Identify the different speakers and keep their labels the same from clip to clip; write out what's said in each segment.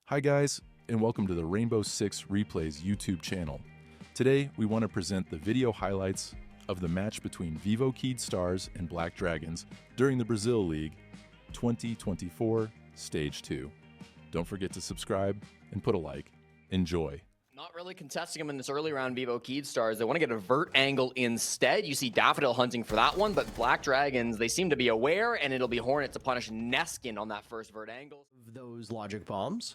Speaker 1: Hi guys, and welcome to the Rainbow Six Replays YouTube channel. Today, we want to present the video highlights of the match between Vivo Keyed Stars and Black Dragons during the Brazil League 2024 Stage 2. Don't forget to subscribe and put a like. Enjoy.
Speaker 2: Not really contesting him in this early round, Vivo Keyed Stars. They want to get a vert angle instead. You see Daffodil hunting for that one, but Black Dragons, they seem to be aware, and it'll be Hornet to punish Neskin on that first vert angle.
Speaker 3: Those logic bombs.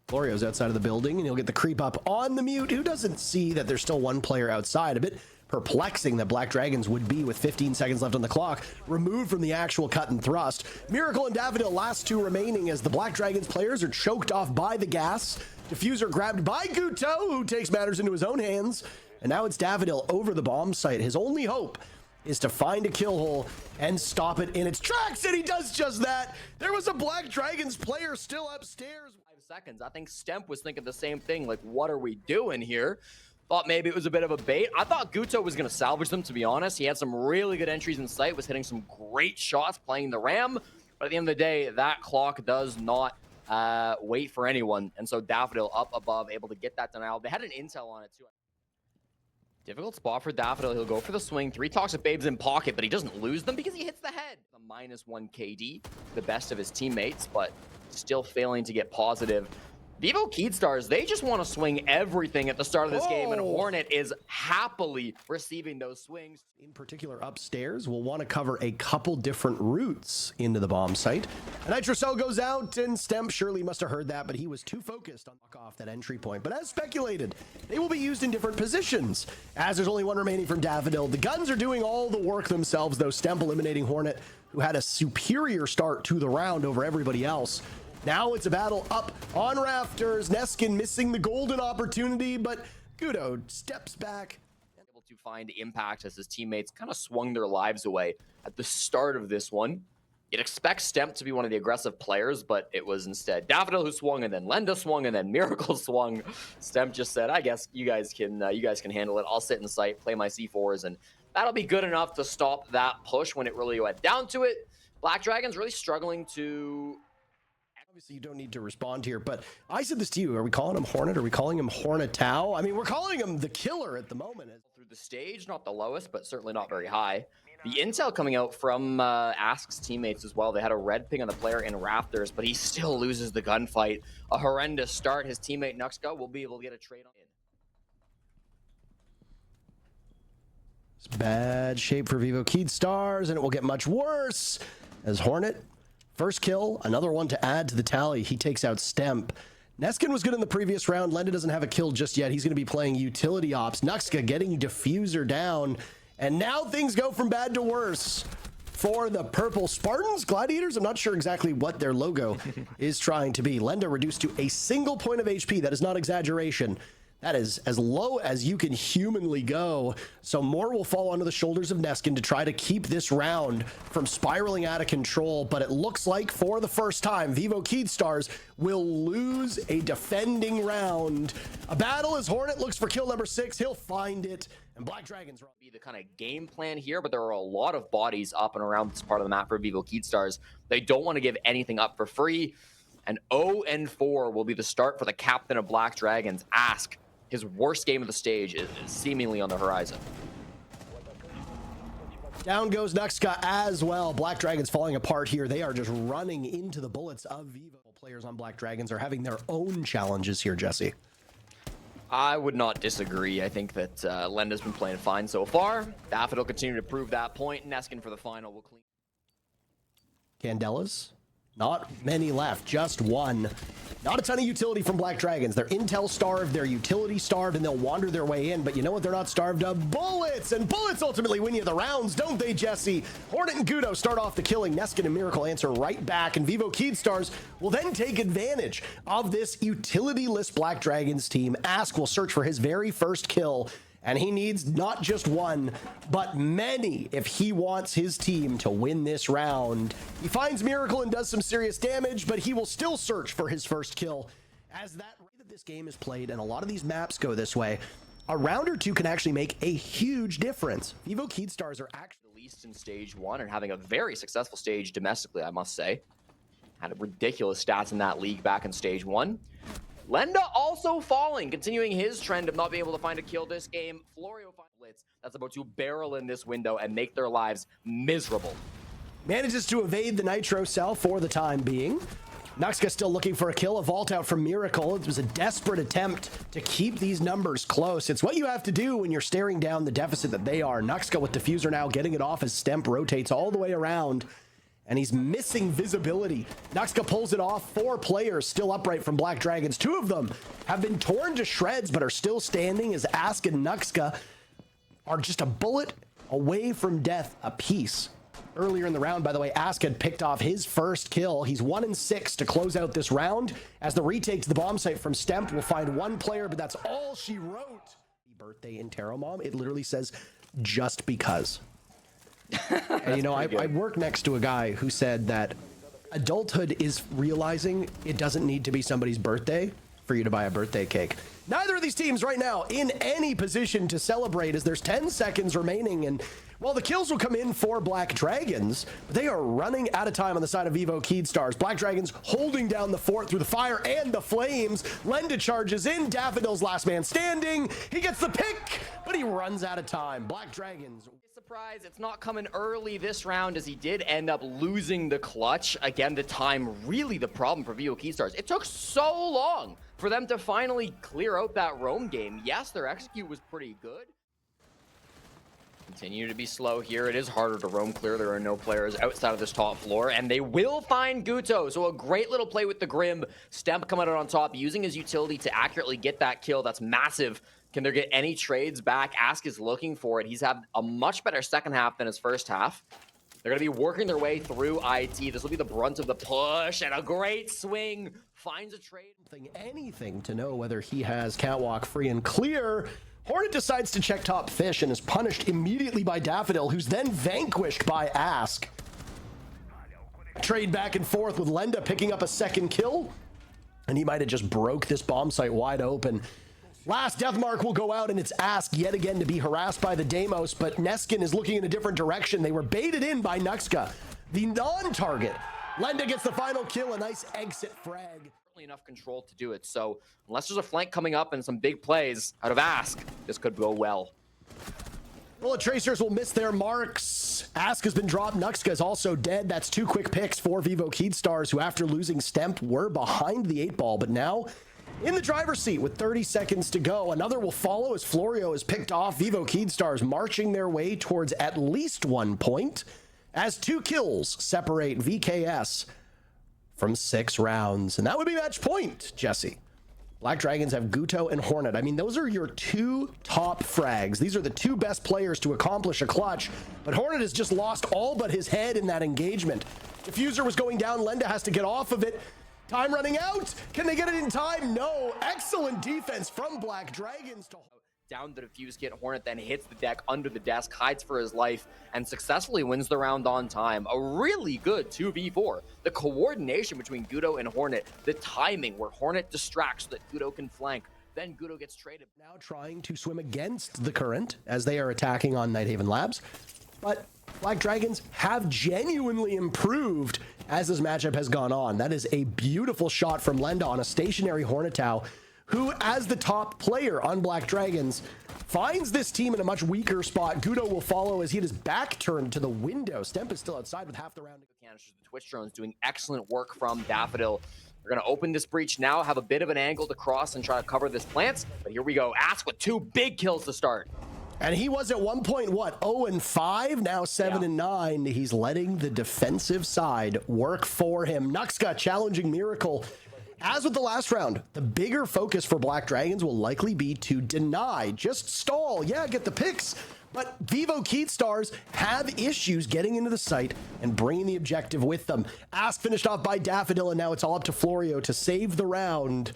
Speaker 3: Florio's outside of the building, and he'll get the creep up on the mute, who doesn't see that there's still one player outside. A bit perplexing that Black Dragons would be with 15 seconds left on the clock, removed from the actual cut and thrust. Miracle and Daffodil, last two remaining, as the Black Dragons players are choked off by the gas. Diffuser grabbed by Guto, who takes matters into his own hands. And now it's Daffodil over the bomb site. His only hope is to find a kill hole and stop it in its tracks, and he does just that. There was a Black Dragons player still upstairs.
Speaker 2: 5 seconds. I think Stemp was thinking the same thing, like, what are we doing here? Thought maybe it was a bit of a bait. I thought Guto was going to salvage them, to be honest. He had some really good entries in sight, was hitting some great shots playing the Ram. But at the end of the day, that clock does not wait for anyone. And so Daffodil up above, able to get that denial. They had an intel on it, too. Difficult spot for Daffodil. He'll go for the swing. 3 Toxic Babes in pocket, but he doesn't lose them because he hits the head. A -1 KD, the best of his teammates, but still failing to get positive. Vivo Keyed Stars, they just want to swing everything at the start of this game, and Hornet is happily receiving those swings.
Speaker 3: In particular, upstairs, we'll want to cover a couple different routes into the bomb site. A Nitro Cell goes out, and Stemp surely must have heard that, but he was too focused on knock off that entry point. But as speculated, they will be used in different positions. As there's only one remaining from Daffodil, the guns are doing all the work themselves, though Stemp eliminating Hornet, who had a superior start to the round over everybody else. Now it's a battle up on rafters. Neskin missing the golden opportunity, but Guto steps back.
Speaker 2: Able to find impact as his teammates kind of swung their lives away at the start of this one. You'd expect Stemp to be one of the aggressive players, but it was instead Daffodil who swung, and then Lenda swung, and then Miracle swung. Stemp just said, "I guess you guys can handle it. I'll sit in sight, play my C4s, and that'll be good enough to stop that push when it really went down to it." Black Dragons really struggling to.
Speaker 3: Obviously, you don't need to respond here, but I said this to you. Are we calling him Hornet? Are we calling him Hornetau? I mean, we're calling him the killer at the moment.
Speaker 2: Through the stage, not the lowest, but certainly not very high. The intel coming out from Ask's teammates as well. They had a red ping on the player in rafters, but he still loses the gunfight. A horrendous start. His teammate Nuxka will be able to get a trade on in.
Speaker 3: It's bad shape for Vivo Keyed Stars, and it will get much worse as Hornet. First kill, another one to add to the tally. He takes out Stemp. Neskin was good in the previous round. Lenda doesn't have a kill just yet. He's going to be playing utility ops. Nuxka getting Diffuser down. And now things go from bad to worse for the purple Spartans, Gladiators. I'm not sure exactly what their logo is trying to be. Lenda reduced to a single point of HP. That is not exaggeration. That is as low as you can humanly go. So more will fall onto the shoulders of Neskin to try to keep this round from spiraling out of control. But it looks like for the first time, Vivo Keyed Stars will lose a defending round. A battle as Hornet looks for kill number 6. He'll find it. And Black Dragons will
Speaker 2: be the kind of game plan here, but there are a lot of bodies up and around this part of the map for Vivo Keyed Stars. They don't want to give anything up for free. And 0-4 will be the start for the captain of Black Dragons, Ask. His worst game of the stage is seemingly on the horizon.
Speaker 3: Down goes Nuxka as well. Black Dragons falling apart here. They are just running into the bullets of Vivo. Players on Black Dragons are having their own challenges here, Jesse.
Speaker 2: I would not disagree. I think that Lenda's been playing fine so far. Daffodil continue to prove that point. Neskin for the final will clean.
Speaker 3: Candelas? Not many left, just one. Not a ton of utility from Black Dragons. They're intel starved, they're utility starved, and they'll wander their way in. But you know what they're not starved of? Bullets! And bullets ultimately win you the rounds, don't they, Jesse? Hornet and Guto start off the killing. Neskin and Miracle answer right back. And Vivo Keyed Stars will then take advantage of this utility-less Black Dragons team. Ask will search for his very first kill. And he needs not just one, but many if he wants his team to win this round. He finds Miracle and does some serious damage, but he will still search for his first kill. As that way that this game is played, and a lot of these maps go this way, a round or two can actually make a huge difference. Vivo Keyed Stars are actually
Speaker 2: the least in stage 1 and having a very successful stage domestically, I must say. Had ridiculous stats in that league back in stage 1. Lenda also falling, continuing his trend of not being able to find a kill this game. FURIA finds Blitz that's about to barrel in this window and make their lives miserable.
Speaker 3: Manages to evade the Nitro cell for the time being. Nuxka still looking for a kill, a vault out from Miracle. It was a desperate attempt to keep these numbers close. It's what you have to do when you're staring down the deficit that they are. Nuxka with Diffuser now getting it off as Stemp rotates all the way around. And he's missing visibility. Nuxka pulls it off. 4 players still upright from Black Dragons. 2 of them have been torn to shreds, but are still standing as Ask and Nuxka are just a bullet away from death apiece. Earlier in the round, by the way, Ask had picked off his first kill. He's 1-6 to close out this round. As the retake to the bomb site from Stemp will find 1 player, but that's all she wrote. Birthday in Tarot Mom. It literally says, just because. And you know, I work next to a guy who said that adulthood is realizing it doesn't need to be somebody's birthday for you to buy a birthday cake. Neither of these teams right now in any position to celebrate as there's 10 seconds remaining. And while the kills will come in for Black Dragons, they are running out of time on the side of Vivo Keydstars. Black Dragons holding down the fort through the fire and the flames. Lenda charges in. Daffodil's last man standing. He gets the pick, but he runs out of time. Black Dragons.
Speaker 2: Surprise, it's not coming early this round as he did end up losing the clutch. Again, the time really the problem for Vivo Keystars. It took so long for them to finally clear out that roam game. Yes, their execute was pretty good. Continue to be slow here. It is harder to roam clear. There are no players outside of this top floor, and they will find Guto. So a great little play with the Grim. Stemp coming out on top, using his utility to accurately get that kill. That's massive. Can there get any trades back? Ask is looking for it. He's had a much better second half than his first half. They're going to be working their way through IT. This will be the brunt of the push, and a great swing. Finds a trade.
Speaker 3: Anything to know whether he has catwalk free and clear. Hornet decides to check top fish and is punished immediately by Daffodil, who's then vanquished by Ask. Trade back and forth with Lenda picking up a second kill, and he might have just broke this bomb site wide open. Last death mark will go out, and it's Ask yet again to be harassed by the Deimos, but Neskin is looking in a different direction. They were baited in by Nuxka, the non-target. Lenda gets the final kill, a nice exit frag.
Speaker 2: Enough control to do it, so unless there's a flank coming up and some big plays out of Ask, this could go well.
Speaker 3: Bullet Tracers will miss their marks. Ask has been dropped. Nuxka is also dead. That's 2 quick picks for Vivo Keydstars, who after losing Stemp were behind the 8 ball, but now in the driver's seat with 30 seconds to go. Another will follow as Florio is picked off. Vivo Keydstars marching their way towards at least 1 point as 2 kills separate VKS from 6 rounds. And that would be match point, Jesse. Black Dragons have Guto and Hornet. I mean, those are your 2 top frags. These are the 2 best players to accomplish a clutch, but Hornet has just lost all but his head in that engagement. Diffuser was going down. Lenda has to get off of it. Time running out. Can they get it in time? No. Excellent defense from Black Dragons to
Speaker 2: down the defuse kit. Hornet then hits the deck under the desk, hides for his life, and successfully wins the round on time. A really good 2v4. The coordination between Guto and Hornet, the timing where Hornet distracts so that Guto can flank, then Guto gets traded.
Speaker 3: Now trying to swim against the current as they are attacking on Nighthaven Labs, but Black Dragons have genuinely improved as this matchup has gone on. That is a beautiful shot from Lenda on a stationary Hornetau, who, as the top player on Black Dragons, finds this team in a much weaker spot. Guto will follow as he had his back turned to the window. Stemp is still outside with half the round.
Speaker 2: The Twitch drones doing excellent work from Daffodil. They're going to open this breach now, have a bit of an angle to cross and try to cover this plant. But here we go. Ask with 2 big kills to start.
Speaker 3: And he was at one point, what, 0-5, now 7-9. He's letting the defensive side work for him. Nuxka challenging Miracle. As with the last round, the bigger focus for Black Dragons will likely be to deny, just stall, yeah, get the picks. But Vivo Keydstars have issues getting into the site and bringing the objective with them. Ask finished off by Daffodil, and now it's all up to Florio to save the round.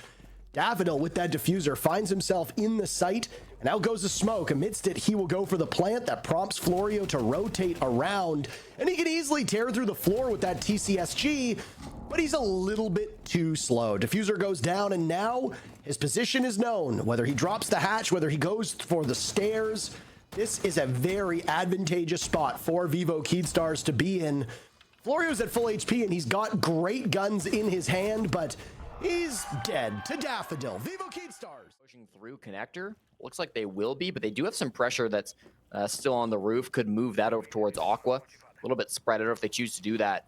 Speaker 3: Daffodil with that diffuser finds himself in the site, and out goes the smoke. Amidst it, he will go for the plant that prompts Florio to rotate around, and he can easily tear through the floor with that TCSG, but he's a little bit too slow. Diffuser goes down, and now his position is known. Whether he drops the hatch, whether he goes for the stairs, this is a very advantageous spot for Vivo Keydstars to be in. Florio's at full HP and he's got great guns in his hand, but he's dead to Daffodil. Vivo Keedstars.
Speaker 2: Pushing through connector. Looks like they will be, but they do have some pressure that's still on the roof. Could move that over towards Aqua. A little bit spread out if they choose to do that.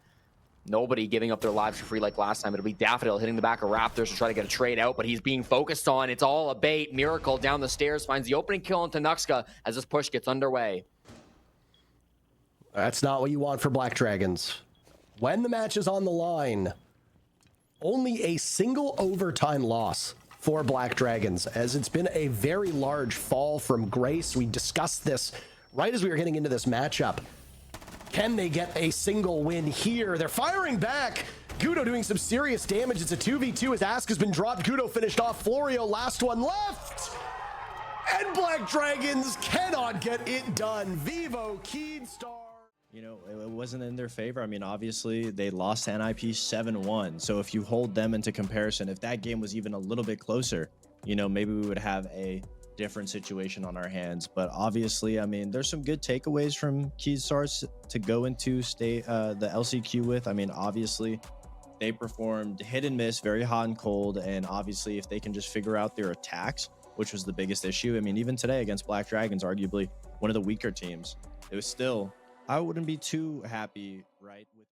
Speaker 2: Nobody giving up their lives for free like last time. It'll be Daffodil hitting the back of Raptors to try to get a trade out, but he's being focused on. It's all a bait. Miracle down the stairs finds the opening kill into Nuxka as this push gets underway.
Speaker 3: That's not what you want for Black Dragons. When the match is on the line, only a single overtime loss for Black Dragons, as it's been a very large fall from grace. We discussed this right as we were getting into this matchup. Can they get a single win here? They're firing back. Gudo doing some serious damage. It's a 2v2 as Ask has been dropped. Gudo finished off. Florio, last one left. And Black Dragons cannot get it done. Vivo Keedstar.
Speaker 4: You know, it wasn't in their favor. I mean, obviously, they lost to NIP 7-1. So if you hold them into comparison, if that game was even a little bit closer, you know, maybe we would have a different situation on our hands. But obviously, I mean, there's some good takeaways from Keystars to go into the LCQ with. I mean, obviously, they performed hit and miss, very hot and cold. And obviously, if they can just figure out their attacks, which was the biggest issue. I mean, even today against Black Dragons, arguably one of the weaker teams, it was still... I wouldn't be too happy, right, with